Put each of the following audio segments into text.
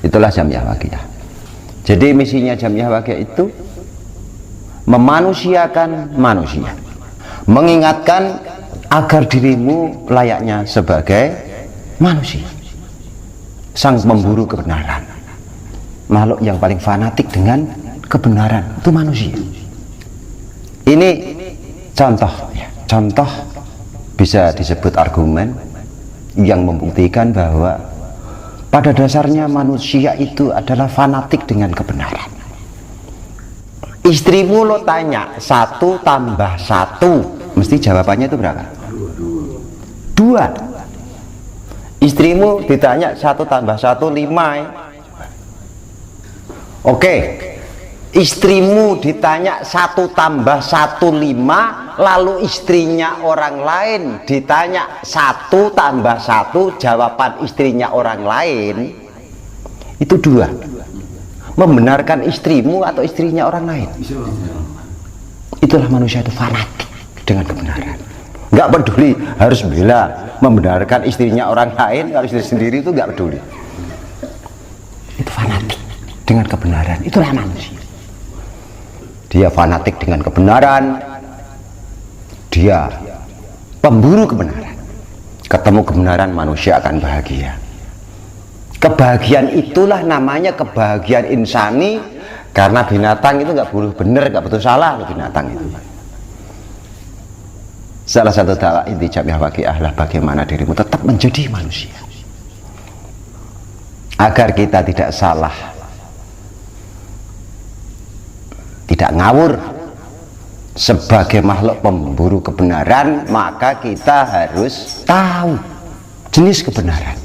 Itulah Jamiah Waqiah. Jadi misinya Jamiah Waqiah itu memanusiakan manusia, mengingatkan agar dirimu layaknya sebagai manusia, sang pemburu kebenaran, makhluk yang paling fanatik dengan kebenaran itu manusia. Ini contoh ya, contoh bisa disebut argumen yang membuktikan bahwa pada dasarnya manusia itu adalah fanatik dengan kebenaran. Istrimu lo tanya 1 tambah 1, mesti jawabannya itu berapa? 2. Istrimu ditanya 1 tambah 1 5. Oke, istrimu ditanya 1 tambah 1 5, lalu istrinya orang lain ditanya 1 tambah 1, jawaban istrinya orang lain itu 2. Membenarkan istrimu atau istrinya orang lain. Itulah manusia itu fanatik dengan kebenaran. Nggak peduli harus bela membenarkan istrinya orang lain, kalau istri sendiri itu nggak peduli. Itu fanatik dengan kebenaran. Itulah manusia. Dia fanatik dengan kebenaran, dia pemburu kebenaran. Ketemu kebenaran, manusia akan bahagia. Kebahagiaan itulah namanya kebahagiaan insani, karena binatang itu nggak boleh benar, nggak betul salah binatang itu. Salah satu dakwah inti Jamiah Waqiah adalah bagaimana dirimu tetap menjadi manusia, agar kita tidak salah, tidak ngawur. Sebagai makhluk pemburu kebenaran, maka kita harus tahu jenis kebenaran.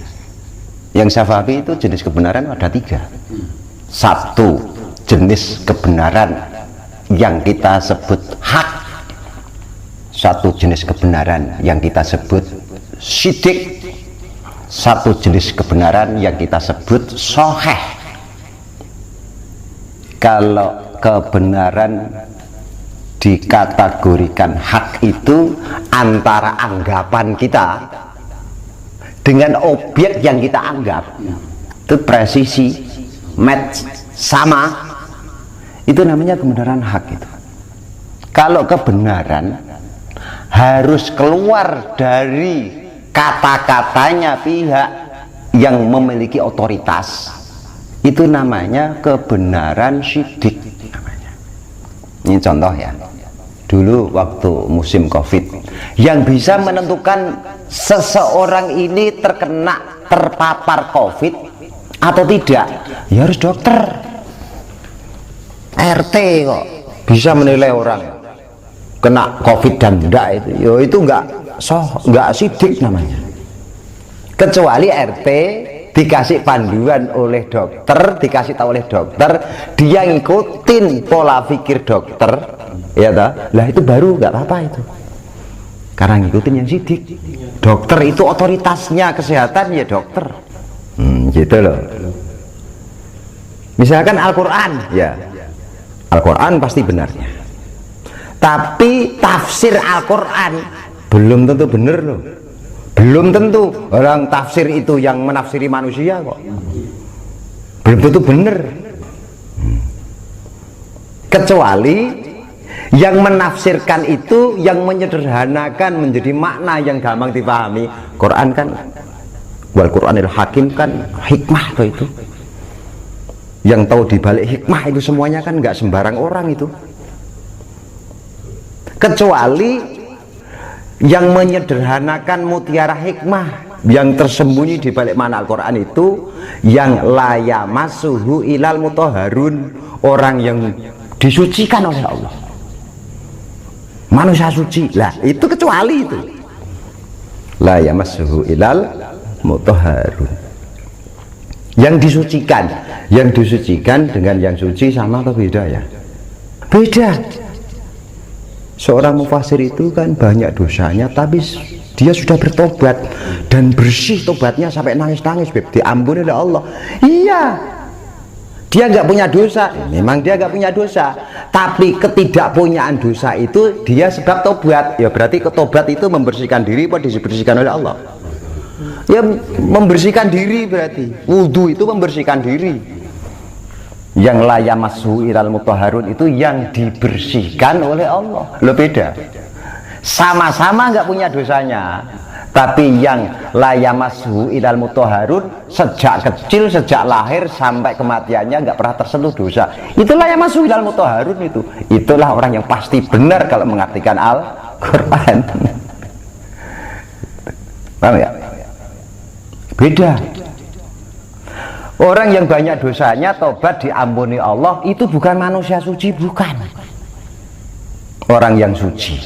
Yang saya pahami itu jenis kebenaran ada 3. 1, jenis kebenaran yang kita sebut hak. 1 jenis kebenaran yang kita sebut sidik. 1 jenis kebenaran yang kita sebut soheh. Kalau kebenaran dikategorikan hak itu antara anggapan kita dengan objek yang kita anggap, itu presisi, match, sama, itu namanya kebenaran hak itu. Kalau kebenaran harus keluar dari kata-katanya pihak yang memiliki otoritas, itu namanya kebenaran sidik namanya. Ini contoh ya, dulu waktu musim COVID, yang bisa menentukan seseorang ini terpapar COVID atau tidak ya harus dokter. RT kok bisa menilai orang kena COVID dan enggak, itu enggak sidik namanya, kecuali RT dikasih panduan oleh dokter, dikasih tahu oleh dokter, dia ngikutin pola pikir dokter, ya toh, lah itu baru nggak apa-apa itu, karena ngikutin yang sidik. Dokter itu otoritasnya kesehatan ya dokter, gitu loh. Misalkan Al-Quran, ya Al-Quran pasti benarnya, tapi tafsir Al-Quran belum tentu benar loh. Belum tentu orang tafsir itu yang menafsiri manusia kok, belum tentu benar. Kecuali yang menafsirkan itu yang menyederhanakan menjadi makna yang gampang dipahami. Quran kan, wal Quranil Hakim kan hikmah tuh itu. Yang tahu dibalik hikmah itu semuanya kan nggak sembarang orang itu. Kecuali yang menyederhanakan mutiara hikmah yang tersembunyi di balik makna Al-Quran itu, yang la yamassuhu ilal mutahharun, orang yang disucikan oleh Allah, manusia suci lah, itu kecuali itu la yamassuhu ilal mutahharun, yang disucikan. Yang disucikan dengan yang suci sama atau beda ya? Beda. Seorang mufasir itu kan banyak dosanya, tapi dia sudah bertobat dan bersih tobatnya sampai nangis-nangis, diampuni oleh Allah. Iya, dia nggak punya dosa, memang dia nggak punya dosa, tapi ketidakpunyaan dosa itu dia sebab tobat. Ya berarti ketobat itu membersihkan diri, apa dibersihkan oleh Allah? Ya membersihkan diri berarti. Wudhu itu membersihkan diri. Yang la yamassu ilal mutahharun itu yang dibersihkan oleh Allah. Lo beda. Sama-sama nggak punya dosanya. Tapi yang la yamassu ilal mutahharun sejak kecil, sejak lahir sampai kematiannya nggak pernah tersentuh dosa. Itulah la yamassu ilal mutahharun itu. Itulah orang yang pasti benar kalau mengartikan Al-Qur'an. Paham ya? Beda. Orang yang banyak dosanya tobat diampuni Allah itu bukan manusia suci, bukan. Orang yang suci,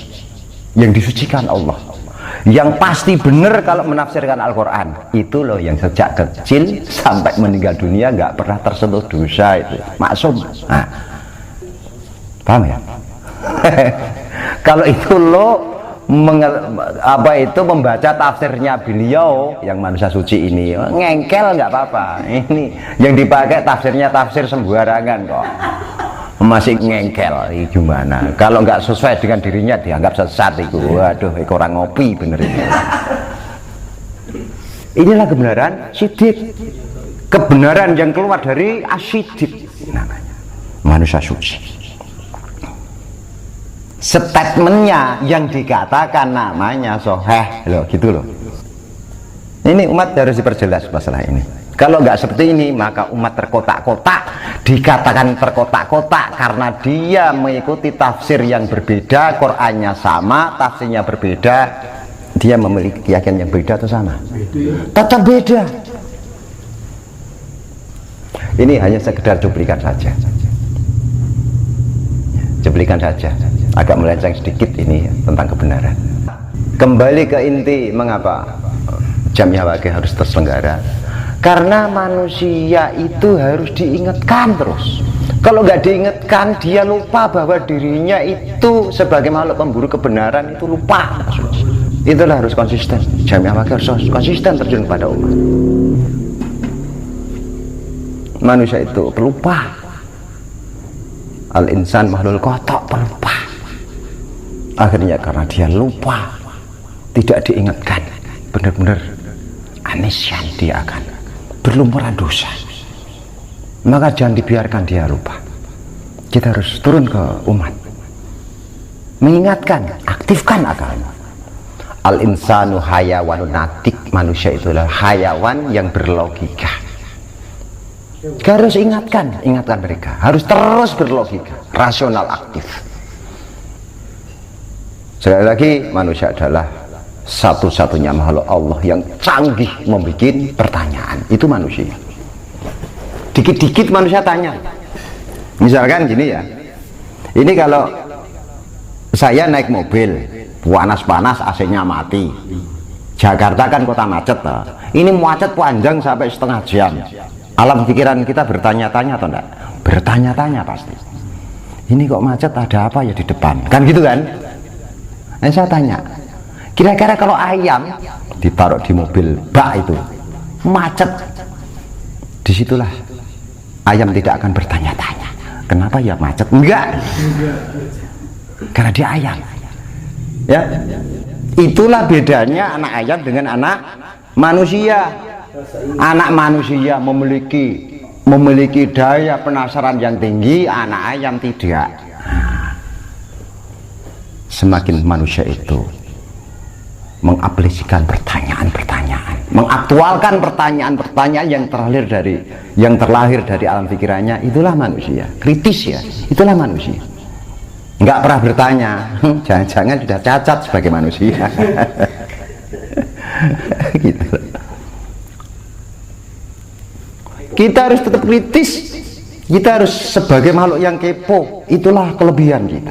yang disucikan Allah, yang pasti benar kalau menafsirkan Al-Quran, itu loh yang sejak kecil sampai meninggal dunia nggak pernah tersentuh dosa, itu maksum. Nah, paham ya? Kalau itu lo membaca tafsirnya beliau yang manusia suci ini ngengkel nggak apa-apa. Ini yang dipakai tafsir sembarangan kok, masih ngengkel. Gimana kalau nggak sesuai dengan dirinya dianggap sesat itu? Waduh, orang ngopi bener ini. Inilah kebenaran sidik, kebenaran yang keluar dari asidik namanya manusia suci. Statementnya yang dikatakan namanya soheh loh, gitu loh. Ini umat harus diperjelas masalah ini. Kalau nggak seperti ini maka umat terkotak-kotak. Dikatakan terkotak-kotak karena dia mengikuti tafsir yang berbeda. Qurannya sama, tafsirnya berbeda. Dia memiliki keyakinan yang beda atau sama? Tetap beda. Ini hanya sekedar cuplikan saja. Cuplikan saja. Agak melenceng sedikit ini tentang kebenaran. Kembali ke inti mengapa Jamiah Waqih harus terselenggara. Karena manusia itu harus diingatkan terus. Kalau nggak diingatkan, dia lupa bahwa dirinya itu sebagai makhluk pemburu kebenaran itu lupa. Itulah harus konsisten. Jamiah Waqih harus konsisten terjun kepada umat. Manusia itu pelupa. Al-insan makhluk kotok, pelupa. Akhirnya karena dia lupa, tidak diingatkan, benar-benar amnesia, dia akan berlumuran dosa. Maka jangan dibiarkan dia lupa. Kita harus turun ke umat, mengingatkan, aktifkan agama. Al-insanu hayawanun natik, manusia itu adalah hayawan yang berlogika. Kita harus ingatkan mereka, harus terus berlogika, rasional, aktif. Sekali lagi, manusia adalah satu-satunya makhluk Allah yang canggih membuat pertanyaan. Itu manusia. Dikit-dikit manusia tanya. Misalkan gini ya, ini kalau saya naik mobil, panas-panas AC-nya mati. Jakarta kan kota macet. Ini macet panjang sampai setengah jam. Alam pikiran kita bertanya-tanya atau enggak? Bertanya-tanya pasti. Ini kok macet, ada apa ya di depan? Kan gitu kan? Nah, saya tanya, kira-kira kalau ayam ditaruh di mobil bak itu macet, disitulah ayam tidak akan bertanya-tanya kenapa ya macet. Enggak, karena dia ayam ya. Itulah bedanya anak ayam dengan anak manusia. Anak manusia memiliki daya penasaran yang tinggi, anak ayam tidak. Semakin manusia itu mengaplikasikan pertanyaan-pertanyaan, mengaktualkan pertanyaan-pertanyaan yang terlahir dari alam pikirannya, itulah manusia. Kritis ya, itulah manusia. Nggak pernah bertanya, jangan-jangan sudah cacat sebagai manusia. Gitu. Kita harus tetap kritis. Kita harus sebagai makhluk yang kepo. Itulah kelebihan kita.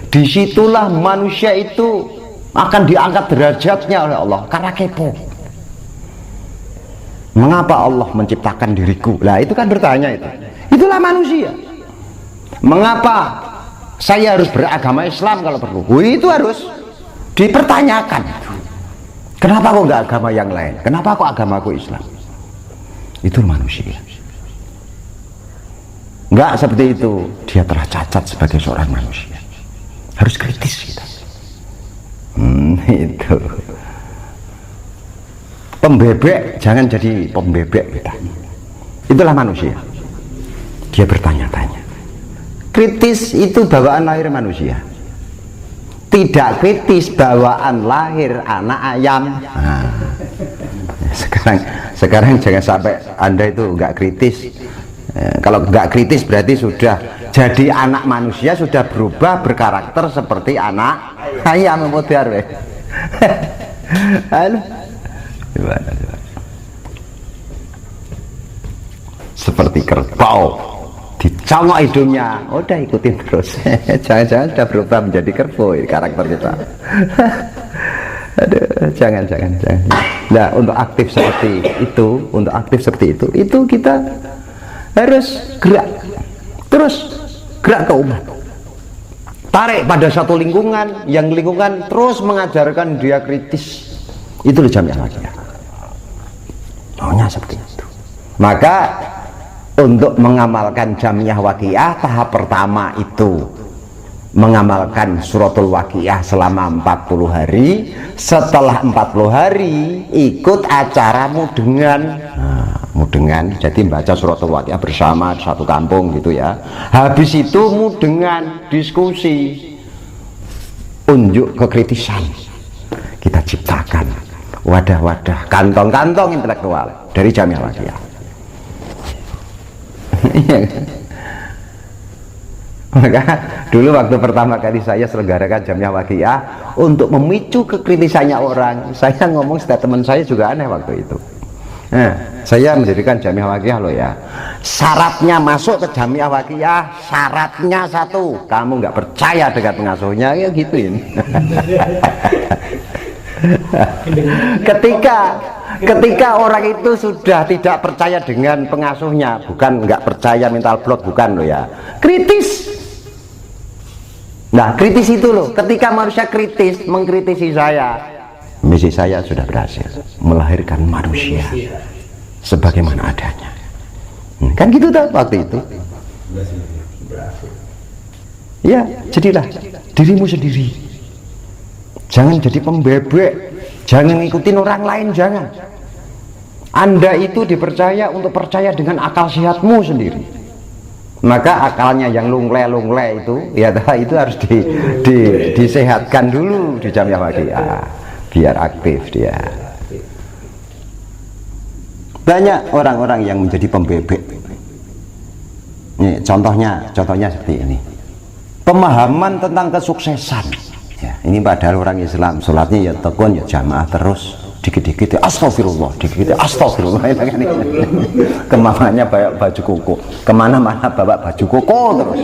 Disitulah manusia itu akan diangkat derajatnya oleh Allah karena kepo. Mengapa Allah menciptakan diriku? Lah itu kan bertanya itu. Itulah manusia. Mengapa saya harus beragama Islam kalau perlu? Itu harus dipertanyakan. Kenapa kok nggak agama yang lain? Kenapa kok agamaku Islam? Itu manusia. Nggak seperti itu, dia telah cacat sebagai seorang manusia. Harus kritis kita. Itu. Pembebek, jangan jadi pembebek kita. Itulah manusia. Dia bertanya-tanya. Kritis itu bawaan lahir manusia. Tidak kritis bawaan lahir anak ayam. Nah, sekarang jangan sampai Anda itu nggak kritis. Kalau nggak kritis berarti sudah jadi anak manusia, sudah berubah berkarakter seperti anak ayam modar. Seperti kerbau dicongok hidungnya, udah ikutin terus. Jangan-jangan sudah berubah menjadi kerbau karakter kita. Aduh, jangan. Nah, untuk aktif seperti itu kita harus gerak ke umat, tarik pada satu lingkungan, yang lingkungan terus mengajarkan dia kritis. Itu Jamiah Waqiah maunya seperti itu. Maka untuk mengamalkan Jamiah Waqiah, tahap pertama itu mengamalkan suratul Waqiah selama 40 hari. Setelah 40 hari ikut acara mudengan. Mudengan, jadi baca suratul Waqiah bersama satu kampung gitu ya. Habis itu mudengan, diskusi, unjuk kekritisan. Kita ciptakan wadah-wadah, kantong-kantong intelektual dari Jamiah Waqiah. Maka dulu waktu pertama kali saya selenggarakan Jamiah Waqiah, untuk memicu kekritisannya orang, saya ngomong statement saya juga aneh waktu itu. Nah, saya mendirikan Jamiah Waqiah loh ya. Syaratnya masuk ke Jamiah Waqiah, syaratnya satu, kamu nggak percaya dengan pengasuhnya, ya gituin. Ketika orang itu sudah tidak percaya dengan pengasuhnya, bukan nggak percaya mental block, bukan loh ya, kritis. Nah, kritis itu loh, ketika manusia kritis mengkritisi saya, misi saya sudah berhasil melahirkan manusia sebagaimana adanya. Kan gitu tuh waktu itu. Ya, jadilah dirimu sendiri. Jangan jadi pembebek, jangan ngikutin orang lain, jangan. Anda itu dipercaya untuk percaya dengan akal sehatmu sendiri. Maka akalnya yang lungle itu, ya itu harus disehatkan dulu di Jamiah Waqiah, biar aktif dia. Banyak orang-orang yang menjadi pembebek. Ini contohnya seperti ini. Pemahaman tentang kesuksesan. Ya, ini padahal orang Islam sholatnya ya tekun ya jamaah terus, dikit-dikit astagfirullah, dikit-dikit astagfirullah. Kemamanya bawa baju koko, kemana-mana bawa baju koko terus,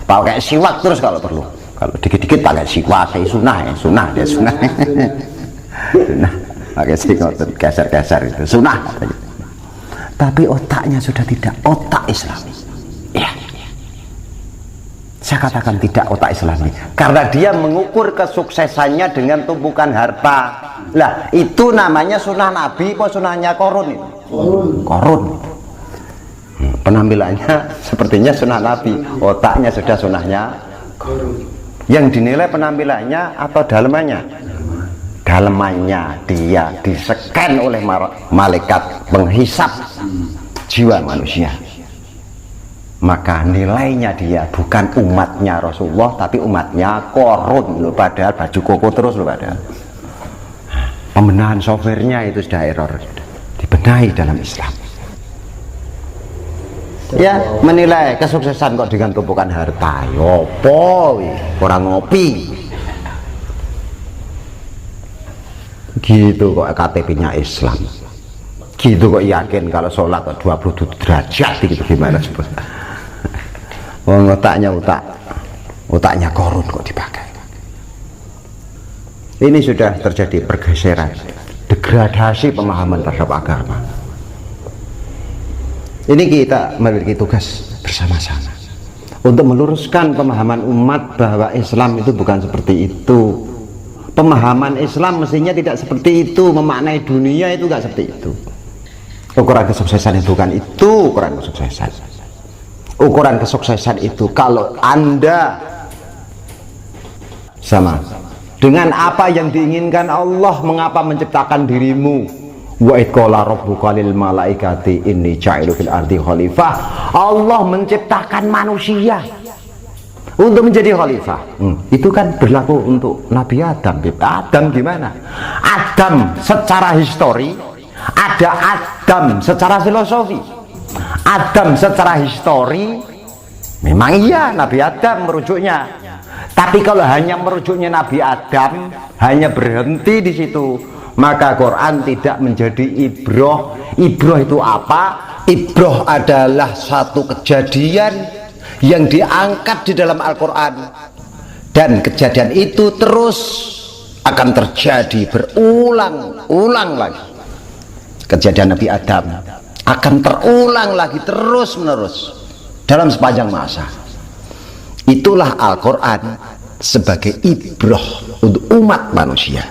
pakai siwak terus kalau perlu. Kalau dikit-dikit pakai siwak, kayak sunnah, sunnah, pakai siwak geser-geser itu sunnah. Tapi otaknya sudah tidak otak Islami. Ya. Saya katakan tidak otak Islami, karena dia mengukur kesuksesannya dengan tumpukan harta. Lah itu namanya sunnah Nabi apa sunnahnya Korun itu? Korun. Penampilannya sepertinya sunnah Nabi, otaknya sudah sunnahnya Korun. Yang dinilai penampilannya atau dalemannya? Dalemannya dia diseken oleh malaikat penghisap jiwa manusia. Maka nilainya dia bukan umatnya Rasulullah, tapi umatnya Korun loh, padahal baju koko terus loh, padahal pembenahan softwarenya itu sudah error, dibenahi dalam Islam. Ya, menilai kesuksesan kok dengan tumpukan harta, yopo orang ngopi gitu kok KTP-nya Islam gitu kok yakin kalau sholat 27 derajat gitu, gimana coba. Otaknya Korun kok dipakai. Ini sudah terjadi pergeseran, degradasi pemahaman terhadap agama. Ini kita memiliki tugas bersama-sama untuk meluruskan pemahaman umat bahwa Islam itu bukan seperti itu. Pemahaman Islam mestinya tidak seperti itu, memaknai dunia itu enggak seperti itu. Ukuran kesuksesan itu bukan itu ukuran kesuksesan. Ukuran kesuksesan itu kalau Anda sama dengan apa yang diinginkan Allah, mengapa menciptakan dirimu Wa idqala rabbuka lil malaikati inni ja'ilu fil ardi khalifah. Allah menciptakan manusia untuk menjadi khalifah. Itu kan berlaku untuk Nabi Adam. Adam gimana? Adam secara histori, ada Adam secara filosofi. Adam secara histori memang iya Nabi Adam merujuknya. Tapi kalau hanya merujuknya Nabi Adam, hanya berhenti di situ, maka Quran tidak menjadi ibroh. Ibroh itu apa? Ibroh adalah satu kejadian yang diangkat di dalam Al-Quran, dan kejadian itu terus akan terjadi berulang-ulang lagi. Kejadian Nabi Adam akan terulang lagi terus menerus dalam sepanjang masa. Itulah Al-Quran sebagai ibroh untuk umat manusia.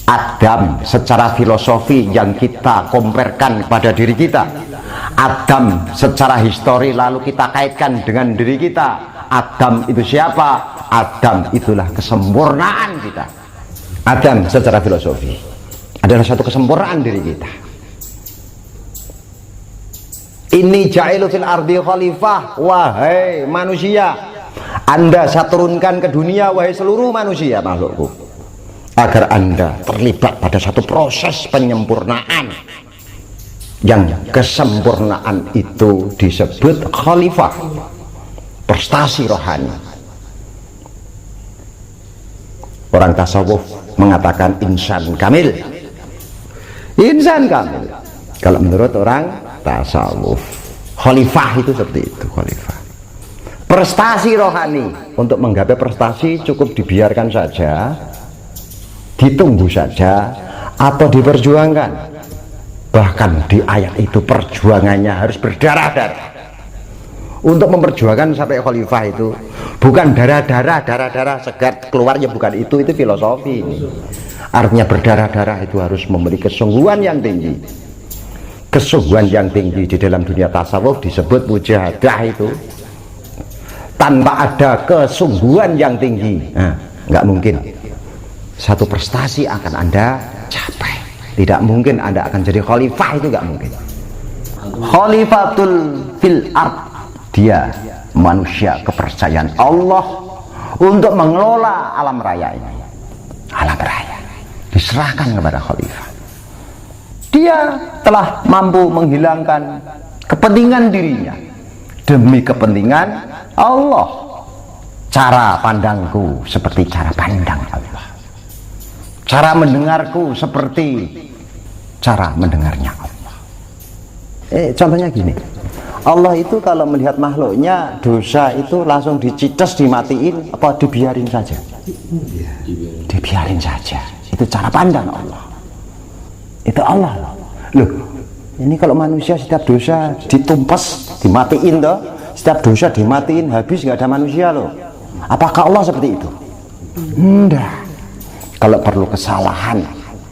Adam secara filosofi yang kita komparkan pada diri kita, Adam secara histori lalu kita kaitkan dengan diri kita. Adam itu siapa? Adam itulah kesempurnaan kita. Adam secara filosofi adalah satu kesempurnaan diri kita. Ini ja'ilu fil ardi khalifah. Wahai manusia, Anda saya turunkan ke dunia, wahai seluruh manusia makhlukku, agar Anda terlibat pada satu proses penyempurnaan, yang kesempurnaan itu disebut khalifah, prestasi rohani. Orang tasawuf mengatakan insan kamil. Insan kamil kalau menurut orang tasawuf. Khalifah itu seperti itu, khalifah. Prestasi rohani, untuk menggapai prestasi cukup dibiarkan saja, ditunggu saja, atau diperjuangkan. Bahkan di ayat itu perjuangannya harus berdarah-darah. Untuk memperjuangkan sampai khalifah itu bukan darah-darah segar keluarnya, bukan itu filosofi ini. Artinya berdarah-darah itu harus memiliki kesungguhan yang tinggi. Kesungguhan yang tinggi di dalam dunia tasawuf disebut mujahadah itu. Tanpa ada kesungguhan yang tinggi, nggak mungkin satu prestasi akan Anda capai. Tidak mungkin Anda akan jadi khalifah, itu nggak mungkin. Khalifatul fil ard, dia manusia kepercayaan Allah untuk mengelola alam raya ini. Alam raya diserahkan kepada khalifah. Dia telah mampu menghilangkan kepentingan dirinya demi kepentingan Allah. Cara pandangku seperti cara pandang Allah. Cara mendengarku seperti cara mendengarnya Allah. Contohnya gini, Allah itu kalau melihat makhluknya dosa itu langsung dicites, dimatiin, apa dibiarin saja? Dibiarin saja. Itu cara pandang Allah. Itu Allah loh. Ini kalau manusia setiap dosa ditumpas, dimatiin toh, setiap dosa dimatiin, habis nggak ada manusia loh. Apakah Allah seperti itu? Enggak. Kalau perlu kesalahan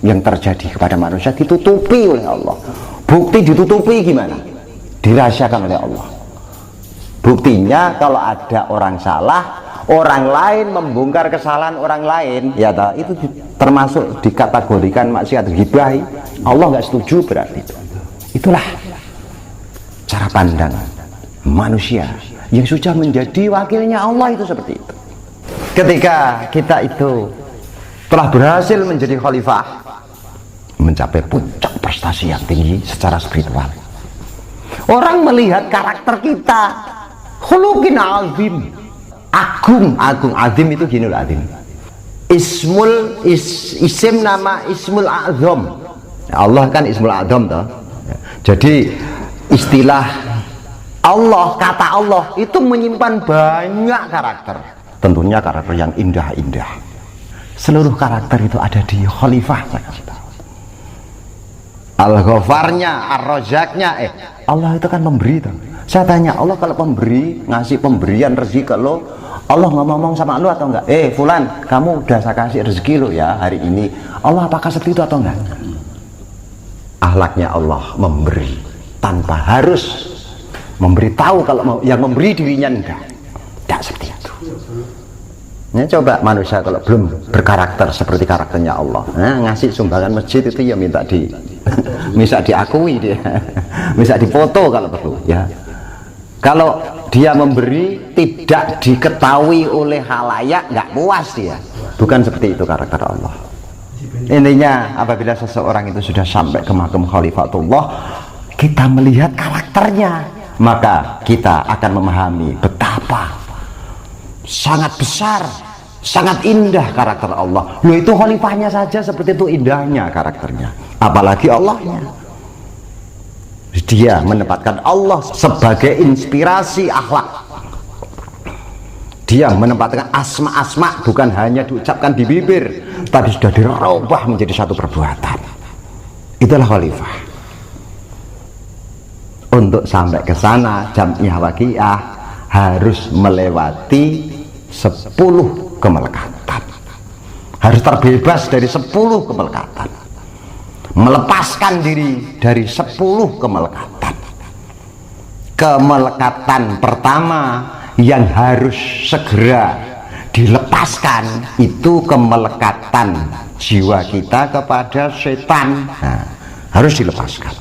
yang terjadi kepada manusia ditutupi oleh Allah. Bukti ditutupi gimana? Dirahasiakan oleh Allah. Buktinya kalau ada orang salah, orang lain membongkar kesalahan orang lain, ya itu termasuk dikategorikan maksiat ghibah. Allah nggak setuju berarti itu. Itulah cara pandang manusia yang sudah menjadi wakilnya Allah, itu seperti itu. Ketika kita itu telah berhasil menjadi khalifah, mencapai puncak prestasi yang tinggi secara spiritual, orang melihat karakter kita, khuluqin azim, agung, azim itu gini loh, azim. Isim nama ismul azam. Allah kan ismul azam toh. Jadi istilah Allah, kata Allah itu menyimpan banyak karakter. Tentunya karakter yang indah-indah. Seluruh karakter itu ada di khalifah. Al-Ghafarnya, Ar-Razaknya, Allah itu kan memberi tuh. Saya tanya, Allah kalau pemberi, ngasih pemberian rezeki ke lo, Allah ngomong sama lo atau enggak? Fulan, kamu udah saya kasih rezeki lo ya hari ini. Allah apakah seperti itu atau enggak? Akhlaknya Allah memberi tanpa harus memberitahu kalau yang memberi dirinya enggak seperti itu. Ini coba manusia kalau belum berkarakter seperti karakternya Allah, ngasih sumbangan masjid itu ya minta bisa diakui dia, bisa difoto kalau perlu ya. Kalau dia memberi tidak diketahui oleh halayak, nggak puas dia. Bukan seperti itu karakter Allah. Intinya apabila seseorang itu sudah sampai ke makam khalifatullah, kita melihat karakternya, maka kita akan memahami betapa sangat besar, sangat indah karakter Allah. Loh, itu khalifahnya saja seperti itu indahnya karakternya, apalagi Allahnya. Dia menempatkan Allah sebagai inspirasi akhlak. Dia menempatkan asma-asma bukan hanya diucapkan di bibir, tapi sudah dirubah menjadi satu perbuatan. Itulah khalifah. Untuk sampai ke sana Jam'iyah Waqiah harus melewati 10 kemelekatan. Harus terbebas dari 10 kemelekatan. Melepaskan diri dari 10 kemelekatan. Kemelekatan pertama yang harus segera dilepaskan itu kemelekatan jiwa kita kepada setan. Nah, harus dilepaskan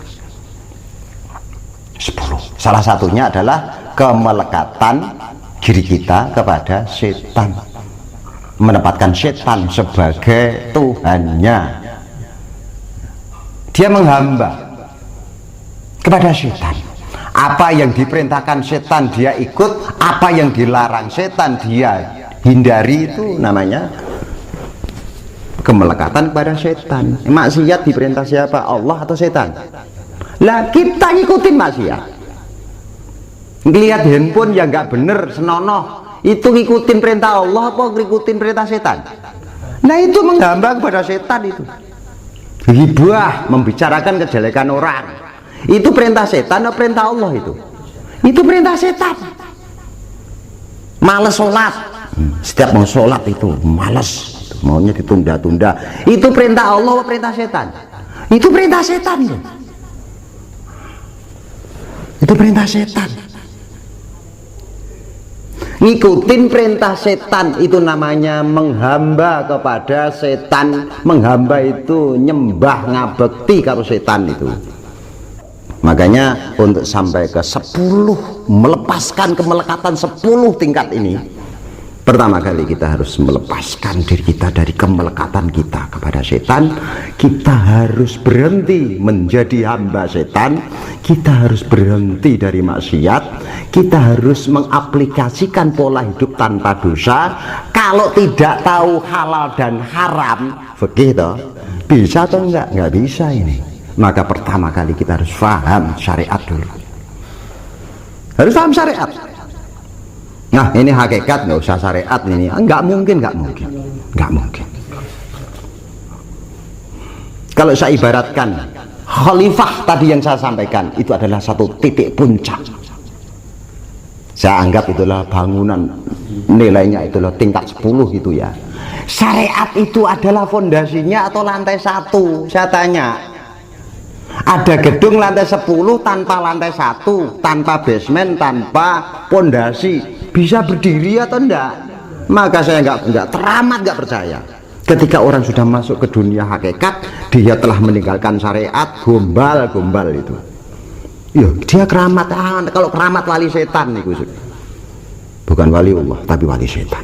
10. Salah satunya adalah kemelekatan diri kita kepada setan, menempatkan setan sebagai Tuhannya. Dia menghamba kepada setan. Apa yang diperintahkan setan dia ikut, apa yang dilarang setan dia hindari. Itu namanya kemelekatan kepada setan. Maksiat diperintah siapa? Allah atau setan? Lah kita ngikutin maksiat. Ngelihat handphone yang nggak bener senonoh, itu ngikutin perintah Allah apa ngikutin perintah setan? Nah itu menghamba kepada setan itu. Ghibah, membicarakan kejelekan orang, itu perintah setan atau perintah Allah? Itu perintah setan. Males sholat, setiap mau sholat itu males, maunya ditunda-tunda, itu perintah Allah atau perintah setan? Itu perintah setan. Itu perintah setan. Ngikutin perintah setan itu namanya menghamba kepada setan. Menghamba itu nyembah ngabekti karo setan itu. Makanya untuk sampai ke 10, melepaskan kemelekatan 10 tingkat ini, pertama kali kita harus melepaskan diri kita dari kemelekatan kita kepada setan. Kita harus berhenti menjadi hamba setan. Kita harus berhenti dari maksiat. Kita harus mengaplikasikan pola hidup tanpa dosa. Kalau tidak tahu halal dan haram, begitu, bisa atau enggak? Enggak bisa ini. Maka pertama kali kita harus paham syariat dulu. Harus paham syariat. Nah ini hakikat, nggak usah syariat ini. Nggak mungkin. Kalau saya ibaratkan khalifah tadi yang saya sampaikan itu adalah satu titik puncak. Saya anggap itulah bangunan, nilainya itulah tingkat 10 gitu ya. Syariat itu adalah fondasinya atau lantai 1? Saya tanya. Ada gedung lantai 10 tanpa lantai 1, tanpa basement, tanpa fondasi, bisa berdiri atau enggak? Maka saya enggak teramat enggak percaya. Ketika orang sudah masuk ke dunia hakikat, dia telah meninggalkan syariat, gombal itu. Ya, dia keramat. Kalau keramat wali setan itu. Bukan wali Allah, tapi wali setan.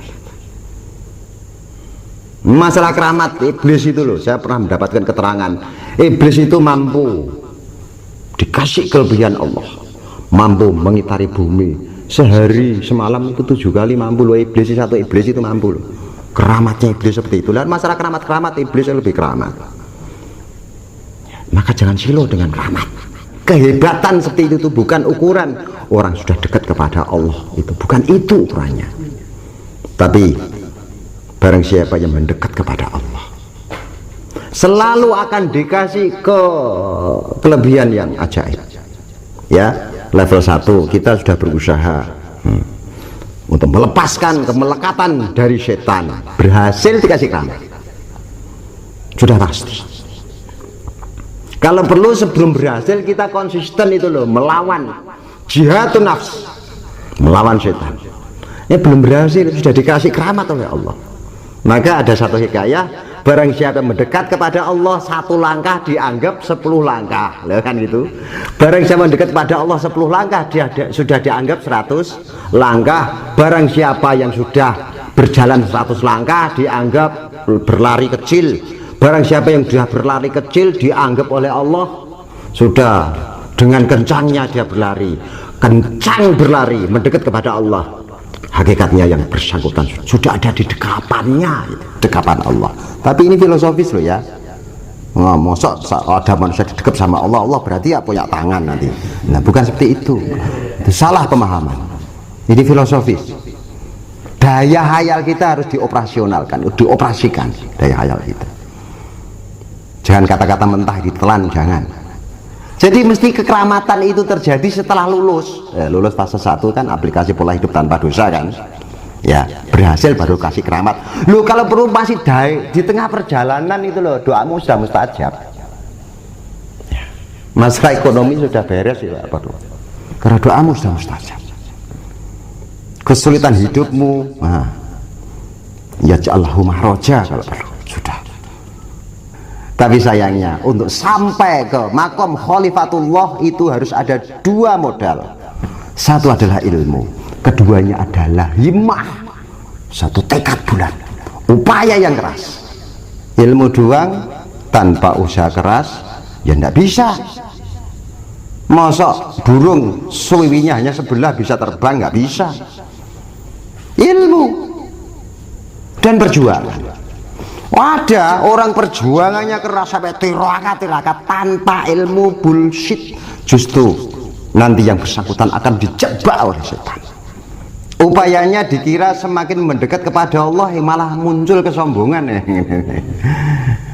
Masalah keramat iblis itu loh, saya pernah mendapatkan keterangan. Iblis itu mampu dikasih kelebihan Allah, mampu mengitari bumi sehari semalam itu 7 kali mampu loh. Satu iblis itu mampu loh. Keramatnya iblis seperti itu. Dan masalah keramat iblis lebih keramat. Maka jangan silau dengan keramat. Kehebatan seperti itu bukan ukuran orang sudah dekat kepada Allah. Itu bukan itu ukurannya. Tapi barang siapa yang mendekat kepada Allah, selalu akan dikasih kelebihan yang ajaib. Ya, level 1 kita sudah berusaha untuk melepaskan kemelekatan dari setan, berhasil dikasih keramat, sudah pasti. Kalau perlu sebelum berhasil kita konsisten itu loh, melawan jihadun nafs, melawan setan. Ini belum berhasil sudah dikasih keramat oleh Allah. Maka ada satu hikayah, barang siapa mendekat kepada Allah 1 langkah dianggap 10 langkah, loh kan gitu. Barang siapa mendekat kepada Allah 10 langkah sudah dianggap 100 langkah. Barang siapa yang sudah berjalan 100 langkah dianggap berlari kecil. Barang siapa yang sudah berlari kecil dianggap oleh Allah sudah dengan kencangnya dia berlari, kencang berlari mendekat kepada Allah. Hakikatnya yang bersangkutan sudah ada di dekapannya, dekapan Allah. Tapi ini filosofis loh ya. Mosok ada manusia dekat sama Allah, Allah berarti ya punya tangan nanti. Nah bukan seperti itu salah pemahaman. Ini filosofis. Daya hayal kita harus dioperasionalkan, dioperasikan daya hayal kita. Jangan kata-kata mentah ditelan, jangan. Jadi mesti kekeramatan itu terjadi setelah lulus. Lulus fase 1 kan aplikasi pola hidup tanpa dosa kan. Ya, berhasil baru kasih keramat. Loh kalau perlu masih di tengah perjalanan itu loh, doamu sudah mustajab. Masalah ekonomi sudah beres ya perlu. Karena doamu sudah mustajab. Kesulitan hidupmu, ya ja'allahu mahroja kalau perlu, sudah. Tapi sayangnya untuk sampai ke makom khalifatullah itu harus ada 2 modal. Satu adalah ilmu, keduanya adalah himmah, satu tekad bulat, upaya yang keras. Ilmu doang tanpa usaha keras ya enggak bisa. Masa burung suwiwinya hanya sebelah bisa terbang, nggak bisa. Ilmu dan perjuangan. Ada orang perjuangannya keras sampai tirakat tanpa ilmu, bullshit. Justru nanti yang bersangkutan akan dijebak oleh setan. Upayanya dikira semakin mendekat kepada Allah, malah muncul kesombongan.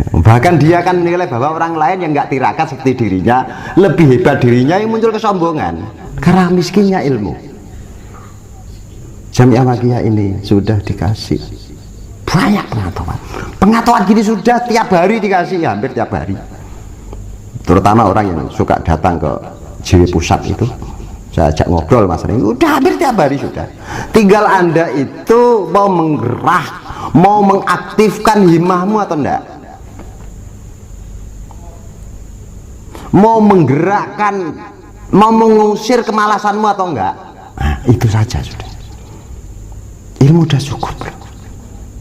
Bahkan dia akan menilai bahwa orang lain yang nggak tirakat seperti dirinya lebih hebat dirinya, yang muncul kesombongan karena miskinnya ilmu. Jamiah Wakiyah ini sudah dikasih banyak pengetahuan gini, sudah tiap hari dikasih, ya, hampir tiap hari. Terutama orang yang suka datang ke JW Pusat itu, saya ajak ngobrol masalah ini, udah hampir tiap hari sudah. Tinggal Anda itu mau menggerah, mau mengaktifkan himmahmu atau enggak, mau menggerakkan, mau mengusir kemalasanmu atau enggak. Nah, itu saja sudah. Ilmu sudah cukup.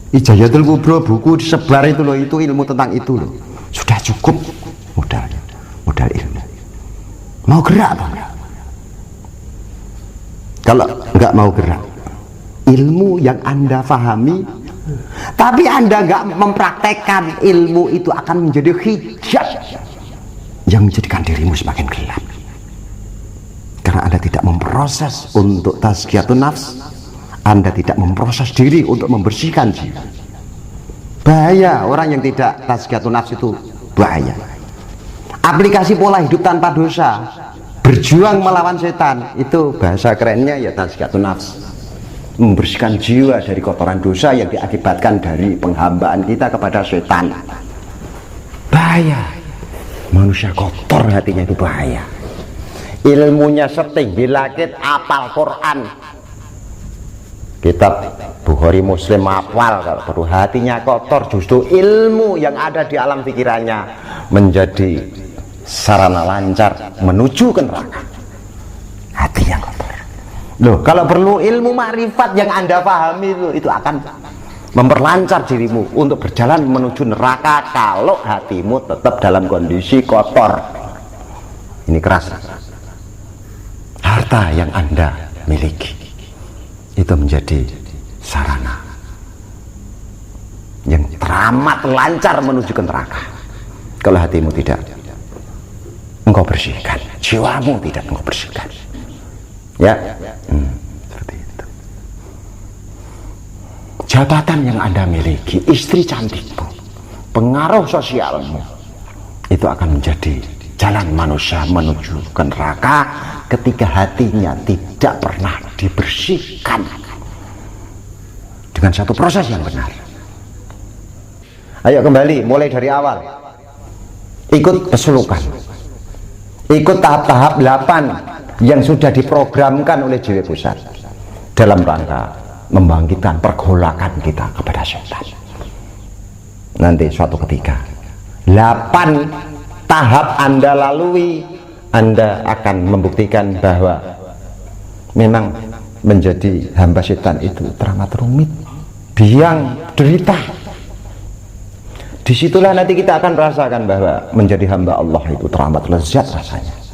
Ijayatul Kubro, buku disebar itu loh, itu ilmu tentang itu loh, sudah cukup modalnya, modal ilmu. Mau gerak apa enggak? Kalau enggak mau gerak, ilmu yang Anda pahami tapi Anda enggak mempraktekkan, ilmu itu akan menjadi hijab yang menjadikan dirimu semakin gelap, karena Anda tidak memproses untuk tazkiyatun nafs. Anda tidak memproses diri untuk membersihkan jiwa. Bahaya orang yang tidak tazkiyatun nafs, itu bahaya. Aplikasi pola hidup tanpa dosa, berjuang melawan setan, itu bahasa kerennya ya tazkiyatun nafs. Membersihkan jiwa dari kotoran dosa yang diakibatkan dari penghambaan kita kepada setan. Bahaya. Manusia kotor hatinya itu bahaya. Ilmunya setinggi langit, apal Quran, kitab Bukhari Muslim hafal, kalau perlu hatinya kotor, justru ilmu yang ada di alam pikirannya menjadi sarana lancar menuju ke neraka. Hati yang kotor. Loh, kalau perlu ilmu makrifat yang Anda pahami itu akan memperlancar dirimu untuk berjalan menuju neraka kalau hatimu tetap dalam kondisi kotor. Ini keras. Harta yang Anda miliki itu menjadi sarana yang teramat lancar menuju ke neraka kalau hatimu tidak engkau bersihkan, jiwamu tidak engkau bersihkan, ya. Seperti itu. Jabatan yang Anda miliki, istri cantikmu, pengaruh sosialmu, itu akan menjadi jalan manusia menuju ke neraka ketika hatinya tidak pernah dibersihkan dengan satu proses yang benar. Ayo kembali, mulai dari awal. Ikut pesulukan, ikut tahap-tahap 8 yang sudah diprogramkan oleh JW Pusat dalam rangka membangkitkan pergolakan kita kepada setan. nanti suatu ketika 8 tahap Anda lalui, Anda akan membuktikan bahwa memang menjadi hamba setan itu teramat rumit, biang, derita. Disitulah nanti kita akan rasakan bahwa menjadi hamba Allah itu teramat lezat rasanya.